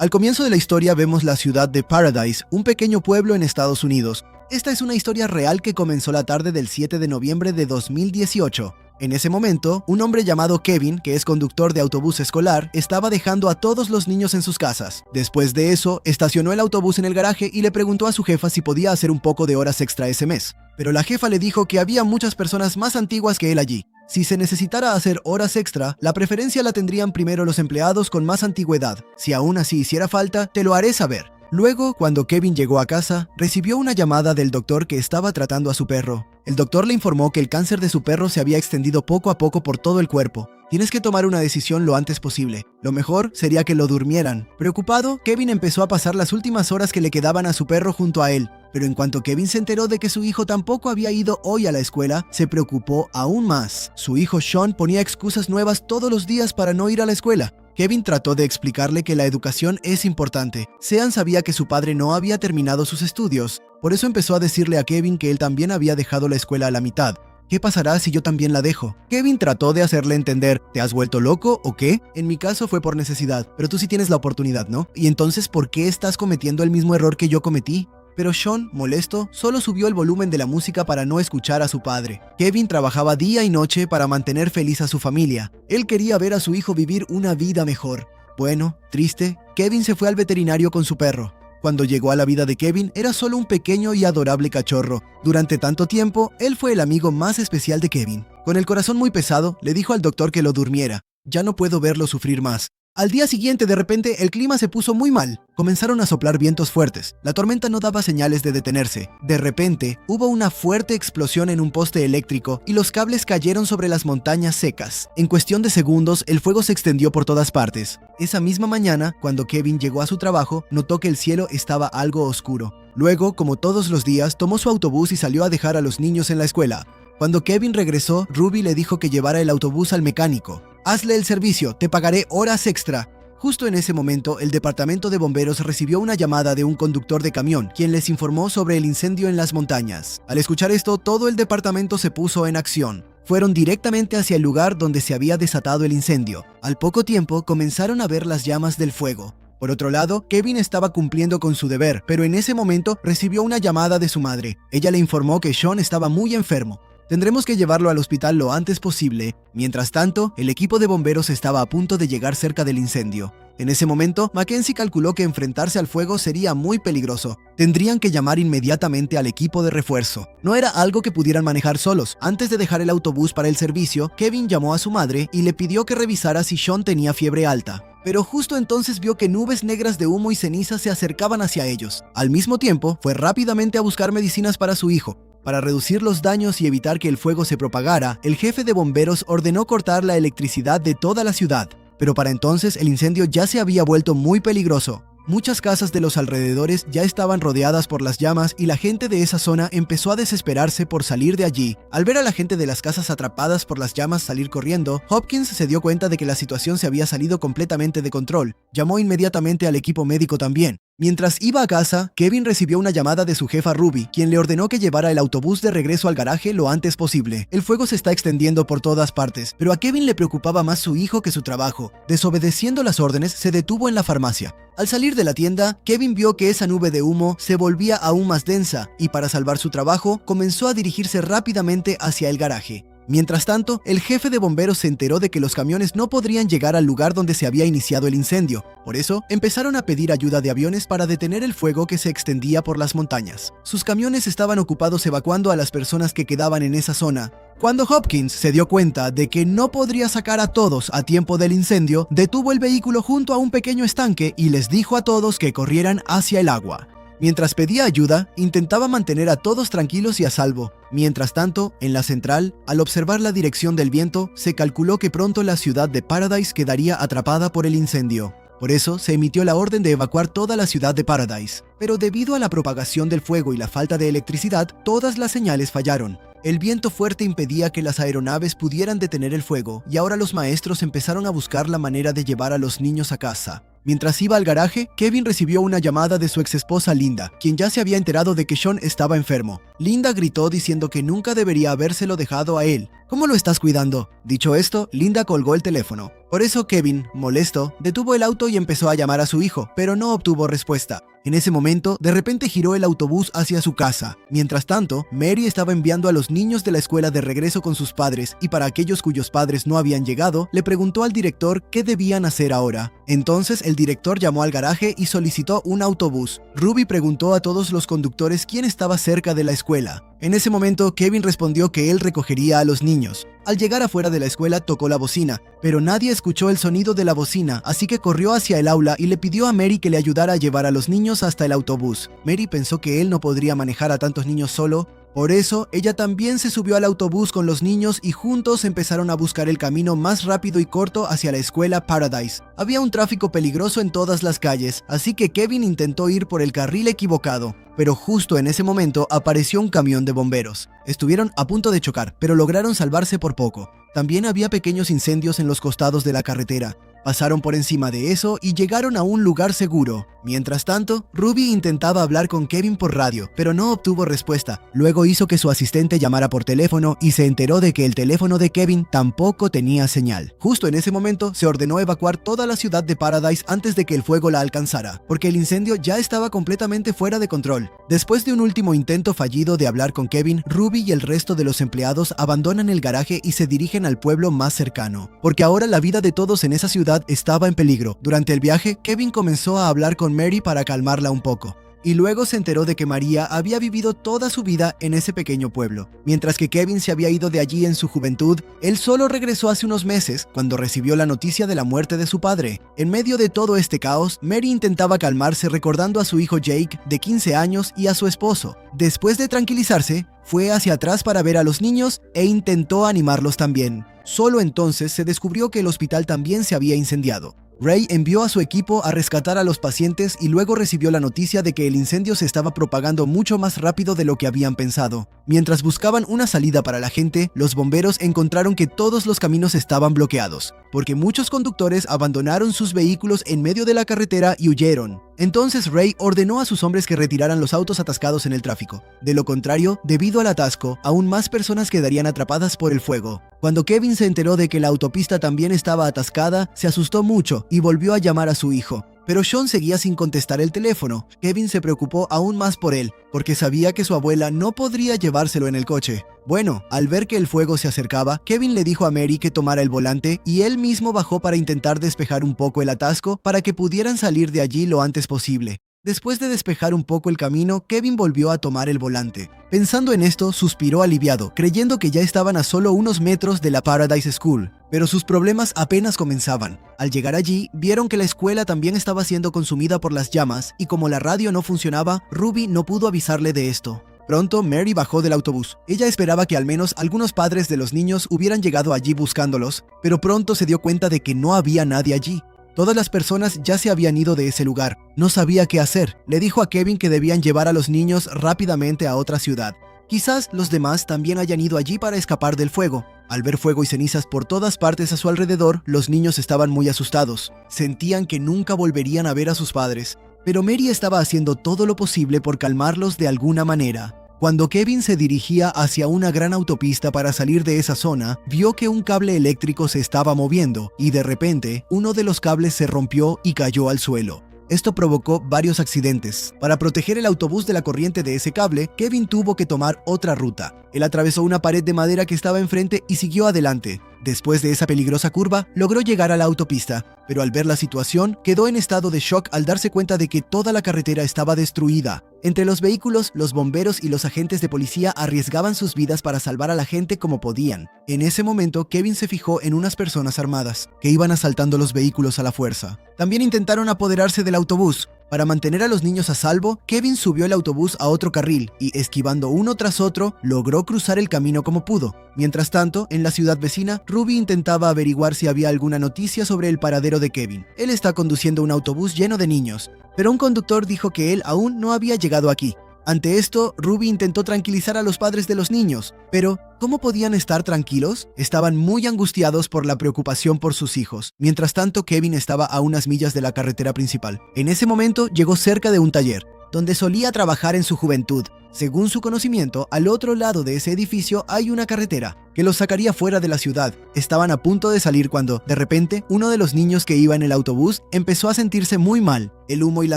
Al comienzo de la historia vemos la ciudad de Paradise, un pequeño pueblo en Estados Unidos. Esta es una historia real que comenzó la tarde del 7 de noviembre de 2018. En ese momento, un hombre llamado Kevin, que es conductor de autobús escolar, estaba dejando a todos los niños en sus casas. Después de eso, estacionó el autobús en el garaje y le preguntó a su jefa si podía hacer un poco de horas extra ese mes. Pero la jefa le dijo que había muchas personas más antiguas que él allí. Si se necesitara hacer horas extra, la preferencia la tendrían primero los empleados con más antigüedad. Si aún así hiciera falta, te lo haré saber. Luego, cuando Kevin llegó a casa, recibió una llamada del doctor que estaba tratando a su perro. El doctor le informó que el cáncer de su perro se había extendido poco a poco por todo el cuerpo. Tienes que tomar una decisión lo antes posible. Lo mejor sería que lo durmieran. Preocupado, Kevin empezó a pasar las últimas horas que le quedaban a su perro junto a él. Pero en cuanto Kevin se enteró de que su hijo tampoco había ido hoy a la escuela, se preocupó aún más. Su hijo Sean ponía excusas nuevas todos los días para no ir a la escuela. Kevin trató de explicarle que la educación es importante. Sean sabía que su padre no había terminado sus estudios. Por eso empezó a decirle a Kevin que él también había dejado la escuela a la mitad. ¿Qué pasará si yo también la dejo? Kevin trató de hacerle entender, ¿te has vuelto loco o qué? En mi caso fue por necesidad, pero tú sí tienes la oportunidad, ¿no? ¿Y entonces por qué estás cometiendo el mismo error que yo cometí? Pero Sean, molesto, solo subió el volumen de la música para no escuchar a su padre. Kevin trabajaba día y noche para mantener feliz a su familia. Él quería ver a su hijo vivir una vida mejor. Bueno, triste, Kevin se fue al veterinario con su perro. Cuando llegó a la vida de Kevin, era solo un pequeño y adorable cachorro. Durante tanto tiempo, él fue el amigo más especial de Kevin. Con el corazón muy pesado, le dijo al doctor que lo durmiera. Ya no puedo verlo sufrir más. Al día siguiente, de repente, el clima se puso muy mal. Comenzaron a soplar vientos fuertes. La tormenta no daba señales de detenerse. De repente, hubo una fuerte explosión en un poste eléctrico y los cables cayeron sobre las montañas secas. En cuestión de segundos, el fuego se extendió por todas partes. Esa misma mañana, cuando Kevin llegó a su trabajo, notó que el cielo estaba algo oscuro. Luego, como todos los días, tomó su autobús y salió a dejar a los niños en la escuela. Cuando Kevin regresó, Ruby le dijo que llevara el autobús al mecánico. Hazle el servicio, te pagaré horas extra. Justo en ese momento, el departamento de bomberos recibió una llamada de un conductor de camión, quien les informó sobre el incendio en las montañas. Al escuchar esto, todo el departamento se puso en acción. Fueron directamente hacia el lugar donde se había desatado el incendio. Al poco tiempo, comenzaron a ver las llamas del fuego. Por otro lado, Kevin estaba cumpliendo con su deber, pero en ese momento recibió una llamada de su madre. Ella le informó que Sean estaba muy enfermo. Tendremos que llevarlo al hospital lo antes posible. Mientras tanto, el equipo de bomberos estaba a punto de llegar cerca del incendio. En ese momento, Mackenzie calculó que enfrentarse al fuego sería muy peligroso. Tendrían que llamar inmediatamente al equipo de refuerzo. No era algo que pudieran manejar solos. Antes de dejar el autobús para el servicio, Kevin llamó a su madre y le pidió que revisara si Sean tenía fiebre alta. Pero justo entonces vio que nubes negras de humo y ceniza se acercaban hacia ellos. Al mismo tiempo, fue rápidamente a buscar medicinas para su hijo. Para reducir los daños y evitar que el fuego se propagara, el jefe de bomberos ordenó cortar la electricidad de toda la ciudad. Pero para entonces el incendio ya se había vuelto muy peligroso. Muchas casas de los alrededores ya estaban rodeadas por las llamas y la gente de esa zona empezó a desesperarse por salir de allí. Al ver a la gente de las casas atrapadas por las llamas salir corriendo, Hopkins se dio cuenta de que la situación se había salido completamente de control. Llamó inmediatamente al equipo médico también. Mientras iba a casa, Kevin recibió una llamada de su jefa Ruby, quien le ordenó que llevara el autobús de regreso al garaje lo antes posible. El fuego se está extendiendo por todas partes, pero a Kevin le preocupaba más su hijo que su trabajo. Desobedeciendo las órdenes, se detuvo en la farmacia. Al salir de la tienda, Kevin vio que esa nube de humo se volvía aún más densa y para salvar su trabajo, comenzó a dirigirse rápidamente hacia el garaje. Mientras tanto, el jefe de bomberos se enteró de que los camiones no podrían llegar al lugar donde se había iniciado el incendio. Por eso, empezaron a pedir ayuda de aviones para detener el fuego que se extendía por las montañas. Sus camiones estaban ocupados evacuando a las personas que quedaban en esa zona. Cuando Hopkins se dio cuenta de que no podría sacar a todos a tiempo del incendio, detuvo el vehículo junto a un pequeño estanque y les dijo a todos que corrieran hacia el agua. Mientras pedía ayuda, intentaba mantener a todos tranquilos y a salvo. Mientras tanto, en la central, al observar la dirección del viento, se calculó que pronto la ciudad de Paradise quedaría atrapada por el incendio. Por eso, se emitió la orden de evacuar toda la ciudad de Paradise. Pero debido a la propagación del fuego y la falta de electricidad, todas las señales fallaron. El viento fuerte impedía que las aeronaves pudieran detener el fuego, y ahora los maestros empezaron a buscar la manera de llevar a los niños a casa. Mientras iba al garaje, Kevin recibió una llamada de su exesposa Linda, quien ya se había enterado de que Sean estaba enfermo. Linda gritó diciendo que nunca debería habérselo dejado a él. ¿Cómo lo estás cuidando? Dicho esto, Linda colgó el teléfono. Por eso Kevin, molesto, detuvo el auto y empezó a llamar a su hijo, pero no obtuvo respuesta. En ese momento, de repente giró el autobús hacia su casa. Mientras tanto, Mary estaba enviando a los niños de la escuela de regreso con sus padres y para aquellos cuyos padres no habían llegado, le preguntó al director qué debían hacer ahora. Entonces, el director llamó al garaje y solicitó un autobús. Ruby preguntó a todos los conductores quién estaba cerca de la escuela. En ese momento, Kevin respondió que él recogería a los niños. Al llegar afuera de la escuela tocó la bocina, pero nadie escuchó el sonido de la bocina, así que corrió hacia el aula y le pidió a Mary que le ayudara a llevar a los niños hasta el autobús. Mary pensó que él no podría manejar a tantos niños solo. Por eso, ella también se subió al autobús con los niños y juntos empezaron a buscar el camino más rápido y corto hacia la escuela Paradise. Había un tráfico peligroso en todas las calles, así que Kevin intentó ir por el carril equivocado. Pero justo en ese momento apareció un camión de bomberos. Estuvieron a punto de chocar, pero lograron salvarse por poco. También había pequeños incendios en los costados de la carretera. Pasaron por encima de eso y llegaron a un lugar seguro. Mientras tanto, Ruby intentaba hablar con Kevin por radio, pero no obtuvo respuesta. Luego hizo que su asistente llamara por teléfono y se enteró de que el teléfono de Kevin tampoco tenía señal. Justo en ese momento, se ordenó evacuar toda la ciudad de Paradise antes de que el fuego la alcanzara, porque el incendio ya estaba completamente fuera de control. Después de un último intento fallido de hablar con Kevin, Ruby y el resto de los empleados abandonan el garaje y se dirigen al pueblo más cercano, porque ahora la vida de todos en esa ciudad estaba en peligro. Durante el viaje, Kevin comenzó a hablar con Mary para calmarla un poco. Y luego se enteró de que María había vivido toda su vida en ese pequeño pueblo. Mientras que Kevin se había ido de allí en su juventud, él solo regresó hace unos meses cuando recibió la noticia de la muerte de su padre. En medio de todo este caos, Mary intentaba calmarse recordando a su hijo Jake, de 15 años, y a su esposo. Después de tranquilizarse, fue hacia atrás para ver a los niños e intentó animarlos también. Solo entonces se descubrió que el hospital también se había incendiado. Ray envió a su equipo a rescatar a los pacientes y luego recibió la noticia de que el incendio se estaba propagando mucho más rápido de lo que habían pensado. Mientras buscaban una salida para la gente, los bomberos encontraron que todos los caminos estaban bloqueados, porque muchos conductores abandonaron sus vehículos en medio de la carretera y huyeron. Entonces Ray ordenó a sus hombres que retiraran los autos atascados en el tráfico. De lo contrario, debido al atasco, aún más personas quedarían atrapadas por el fuego. Cuando Kevin se enteró de que la autopista también estaba atascada, se asustó mucho y volvió a llamar a su hijo. Pero Sean seguía sin contestar el teléfono. Kevin se preocupó aún más por él, porque sabía que su abuela no podría llevárselo en el coche. Bueno, al ver que el fuego se acercaba, Kevin le dijo a Mary que tomara el volante y él mismo bajó para intentar despejar un poco el atasco para que pudieran salir de allí lo antes posible. Después de despejar un poco el camino, Kevin volvió a tomar el volante. Pensando en esto, suspiró aliviado, creyendo que ya estaban a solo unos metros de la Paradise School. Pero sus problemas apenas comenzaban. Al llegar allí, vieron que la escuela también estaba siendo consumida por las llamas y como la radio no funcionaba, Ruby no pudo avisarle de esto. Pronto, Mary bajó del autobús. Ella esperaba que al menos algunos padres de los niños hubieran llegado allí buscándolos, pero pronto se dio cuenta de que no había nadie allí. Todas las personas ya se habían ido de ese lugar. No sabía qué hacer. Le dijo a Kevin que debían llevar a los niños rápidamente a otra ciudad. Quizás los demás también hayan ido allí para escapar del fuego. Al ver fuego y cenizas por todas partes a su alrededor, los niños estaban muy asustados. Sentían que nunca volverían a ver a sus padres. Pero Mary estaba haciendo todo lo posible por calmarlos de alguna manera. Cuando Kevin se dirigía hacia una gran autopista para salir de esa zona, vio que un cable eléctrico se estaba moviendo y de repente, uno de los cables se rompió y cayó al suelo. Esto provocó varios accidentes. Para proteger el autobús de la corriente de ese cable, Kevin tuvo que tomar otra ruta. Él atravesó una pared de madera que estaba enfrente y siguió adelante. Después de esa peligrosa curva, logró llegar a la autopista, pero al ver la situación, quedó en estado de shock al darse cuenta de que toda la carretera estaba destruida. Entre los vehículos, los bomberos y los agentes de policía arriesgaban sus vidas para salvar a la gente como podían. En ese momento, Kevin se fijó en unas personas armadas, que iban asaltando los vehículos a la fuerza. También intentaron apoderarse del autobús. Para mantener a los niños a salvo, Kevin subió el autobús a otro carril y, esquivando uno tras otro, logró cruzar el camino como pudo. Mientras tanto, en la ciudad vecina, Ruby intentaba averiguar si había alguna noticia sobre el paradero de Kevin. Él está conduciendo un autobús lleno de niños, pero un conductor dijo que él aún no había llegado aquí. Ante esto, Ruby intentó tranquilizar a los padres de los niños, pero ¿cómo podían estar tranquilos? Estaban muy angustiados por la preocupación por sus hijos. Mientras tanto, Kevin estaba a unas millas de la carretera principal. En ese momento, llegó cerca de un taller, donde solía trabajar en su juventud. Según su conocimiento, al otro lado de ese edificio hay una carretera que los sacaría fuera de la ciudad. Estaban a punto de salir cuando, de repente, uno de los niños que iba en el autobús empezó a sentirse muy mal. El humo y la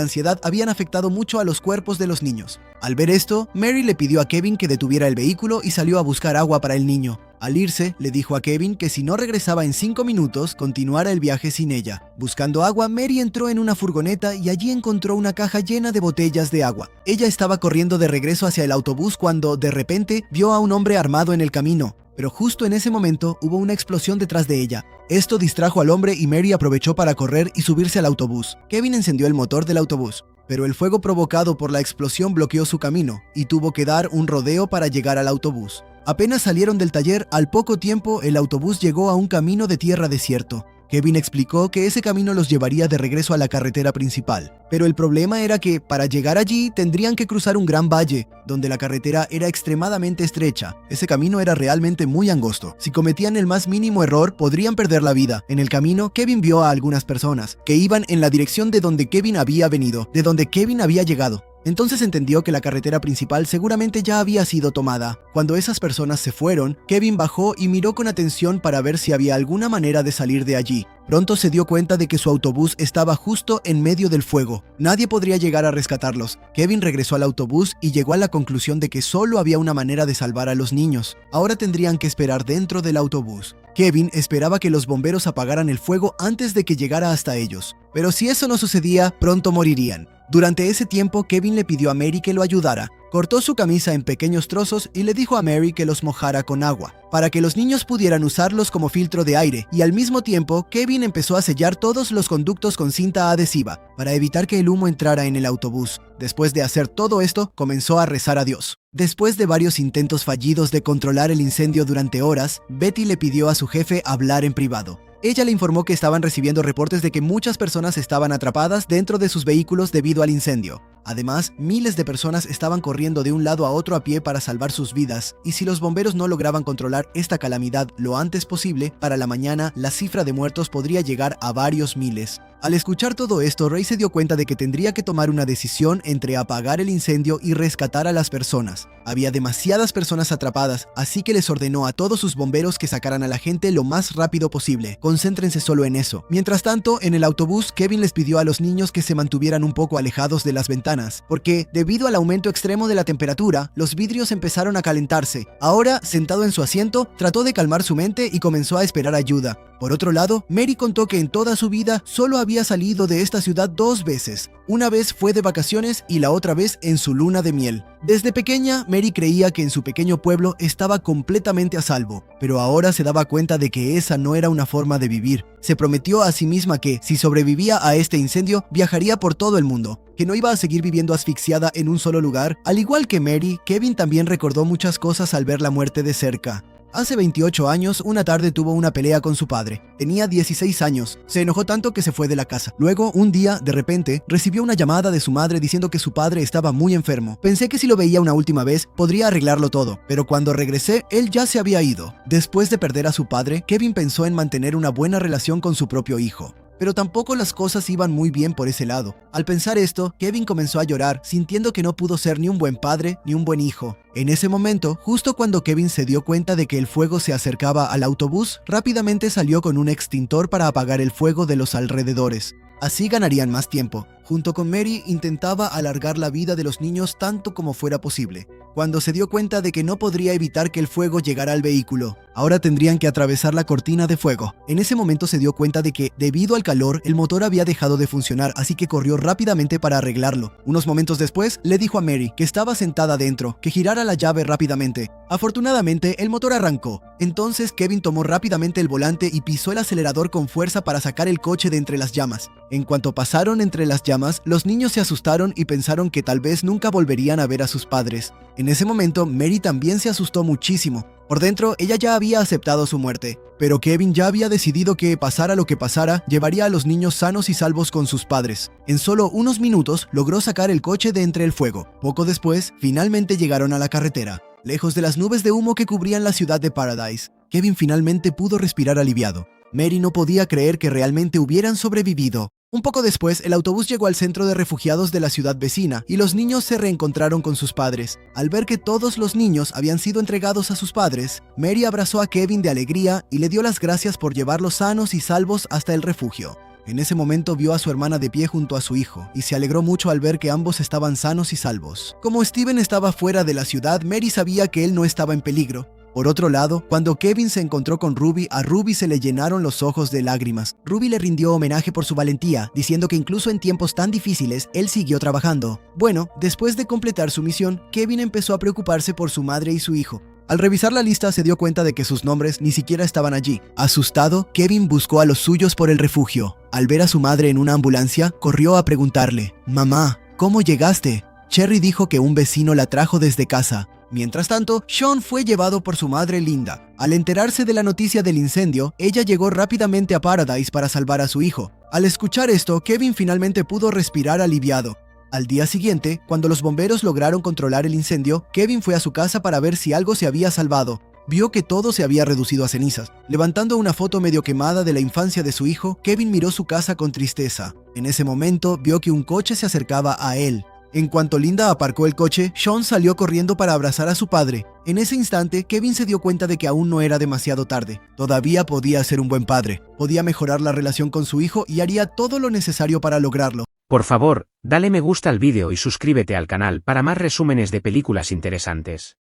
ansiedad habían afectado mucho a los cuerpos de los niños. Al ver esto, Mary le pidió a Kevin que detuviera el vehículo y salió a buscar agua para el niño. Al irse, le dijo a Kevin que si no regresaba en 5 minutos, continuara el viaje sin ella. Buscando agua, Mary entró en una furgoneta y allí encontró una caja llena de botellas de agua. Ella estaba corriendo de regreso hacia el autobús cuando, de repente, vio a un hombre armado en el camino. Pero justo en ese momento hubo una explosión detrás de ella. Esto distrajo al hombre y Mary aprovechó para correr y subirse al autobús. Kevin encendió el motor del autobús, pero el fuego provocado por la explosión bloqueó su camino y tuvo que dar un rodeo para llegar al autobús. Apenas salieron del taller, al poco tiempo el autobús llegó a un camino de tierra desierto. Kevin explicó que ese camino los llevaría de regreso a la carretera principal, pero el problema era que, para llegar allí, tendrían que cruzar un gran valle, donde la carretera era extremadamente estrecha. Ese camino era realmente muy angosto. Si cometían el más mínimo error, podrían perder la vida. En el camino, Kevin vio a algunas personas que iban en la dirección de donde Kevin había venido, de donde Kevin había llegado. Entonces entendió que la carretera principal seguramente ya había sido tomada. Cuando esas personas se fueron, Kevin bajó y miró con atención para ver si había alguna manera de salir de allí. Pronto se dio cuenta de que su autobús estaba justo en medio del fuego. Nadie podría llegar a rescatarlos. Kevin regresó al autobús y llegó a la conclusión de que solo había una manera de salvar a los niños. Ahora tendrían que esperar dentro del autobús. Kevin esperaba que los bomberos apagaran el fuego antes de que llegara hasta ellos. Pero si eso no sucedía, pronto morirían. Durante ese tiempo, Kevin le pidió a Mary que lo ayudara. Cortó su camisa en pequeños trozos y le dijo a Mary que los mojara con agua, para que los niños pudieran usarlos como filtro de aire, y al mismo tiempo, Kevin empezó a sellar todos los conductos con cinta adhesiva, para evitar que el humo entrara en el autobús. Después de hacer todo esto, comenzó a rezar a Dios. Después de varios intentos fallidos de controlar el incendio durante horas, Betty le pidió a su jefe hablar en privado. Ella le informó que estaban recibiendo reportes de que muchas personas estaban atrapadas dentro de sus vehículos debido al incendio. Además, miles de personas estaban corriendo de un lado a otro a pie para salvar sus vidas, y si los bomberos no lograban controlar esta calamidad lo antes posible, para la mañana la cifra de muertos podría llegar a varios miles. Al escuchar todo esto, Ray se dio cuenta de que tendría que tomar una decisión entre apagar el incendio y rescatar a las personas. Había demasiadas personas atrapadas, así que les ordenó a todos sus bomberos que sacaran a la gente lo más rápido posible. Concéntrense solo en eso. Mientras tanto, en el autobús, Kevin les pidió a los niños que se mantuvieran un poco alejados de las ventanas, porque, debido al aumento extremo de la temperatura, los vidrios empezaron a calentarse. Ahora, sentado en su asiento, trató de calmar su mente y comenzó a esperar ayuda. Por otro lado, Mary contó que en toda su vida solo había salido de esta ciudad 2 veces. Una vez fue de vacaciones y la otra vez en su luna de miel. Desde pequeña, Mary creía que en su pequeño pueblo estaba completamente a salvo, pero ahora se daba cuenta de que esa no era una forma de vivir. Se prometió a sí misma que, si sobrevivía a este incendio, viajaría por todo el mundo, que no iba a seguir viviendo asfixiada en un solo lugar. Al igual que Mary, Kevin también recordó muchas cosas al ver la muerte de cerca. Hace 28 años, una tarde tuvo una pelea con su padre. Tenía 16 años. Se enojó tanto que se fue de la casa. Luego, un día, de repente, recibió una llamada de su madre diciendo que su padre estaba muy enfermo. Pensé que si lo veía una última vez, podría arreglarlo todo. Pero cuando regresé, él ya se había ido. Después de perder a su padre, Kevin pensó en mantener una buena relación con su propio hijo. Pero tampoco las cosas iban muy bien por ese lado. Al pensar esto, Kevin comenzó a llorar, sintiendo que no pudo ser ni un buen padre ni un buen hijo. En ese momento, justo cuando Kevin se dio cuenta de que el fuego se acercaba al autobús, rápidamente salió con un extintor para apagar el fuego de los alrededores. Así ganarían más tiempo. Junto con Mary, intentaba alargar la vida de los niños tanto como fuera posible. Cuando se dio cuenta de que no podría evitar que el fuego llegara al vehículo, ahora tendrían que atravesar la cortina de fuego. En ese momento se dio cuenta de que, debido al calor, el motor había dejado de funcionar, así que corrió rápidamente para arreglarlo. Unos momentos después, le dijo a Mary, que estaba sentada dentro, que girara la llave rápidamente. Afortunadamente, el motor arrancó. Entonces Kevin tomó rápidamente el volante y pisó el acelerador con fuerza para sacar el coche de entre las llamas. En cuanto pasaron entre las llamas, los niños se asustaron y pensaron que tal vez nunca volverían a ver a sus padres. En ese momento, Mary también se asustó muchísimo. Por dentro, ella ya había aceptado su muerte. Pero Kevin ya había decidido que, pasara lo que pasara, llevaría a los niños sanos y salvos con sus padres. En solo unos minutos logró sacar el coche de entre el fuego. Poco después, finalmente llegaron a la carretera. Lejos de las nubes de humo que cubrían la ciudad de Paradise, Kevin finalmente pudo respirar aliviado. Mary no podía creer que realmente hubieran sobrevivido. Un poco después, el autobús llegó al centro de refugiados de la ciudad vecina y los niños se reencontraron con sus padres. Al ver que todos los niños habían sido entregados a sus padres, Mary abrazó a Kevin de alegría y le dio las gracias por llevarlos sanos y salvos hasta el refugio. En ese momento vio a su hermana de pie junto a su hijo y se alegró mucho al ver que ambos estaban sanos y salvos. Como Steven estaba fuera de la ciudad, Mary sabía que él no estaba en peligro. Por otro lado, cuando Kevin se encontró con Ruby, a Ruby se le llenaron los ojos de lágrimas. Ruby le rindió homenaje por su valentía, diciendo que incluso en tiempos tan difíciles, él siguió trabajando. Bueno, después de completar su misión, Kevin empezó a preocuparse por su madre y su hijo. Al revisar la lista se dio cuenta de que sus nombres ni siquiera estaban allí. Asustado, Kevin buscó a los suyos por el refugio. Al ver a su madre en una ambulancia, corrió a preguntarle: «Mamá, ¿cómo llegaste?». Cherry dijo que un vecino la trajo desde casa. Mientras tanto, Sean fue llevado por su madre Linda. Al enterarse de la noticia del incendio, ella llegó rápidamente a Paradise para salvar a su hijo. Al escuchar esto, Kevin finalmente pudo respirar aliviado. Al día siguiente, cuando los bomberos lograron controlar el incendio, Kevin fue a su casa para ver si algo se había salvado. Vio que todo se había reducido a cenizas. Levantando una foto medio quemada de la infancia de su hijo, Kevin miró su casa con tristeza. En ese momento, vio que un coche se acercaba a él. En cuanto Linda aparcó el coche, Sean salió corriendo para abrazar a su padre. En ese instante, Kevin se dio cuenta de que aún no era demasiado tarde. Todavía podía ser un buen padre. Podía mejorar la relación con su hijo y haría todo lo necesario para lograrlo. Por favor, dale me gusta al vídeo y suscríbete al canal para más resúmenes de películas interesantes.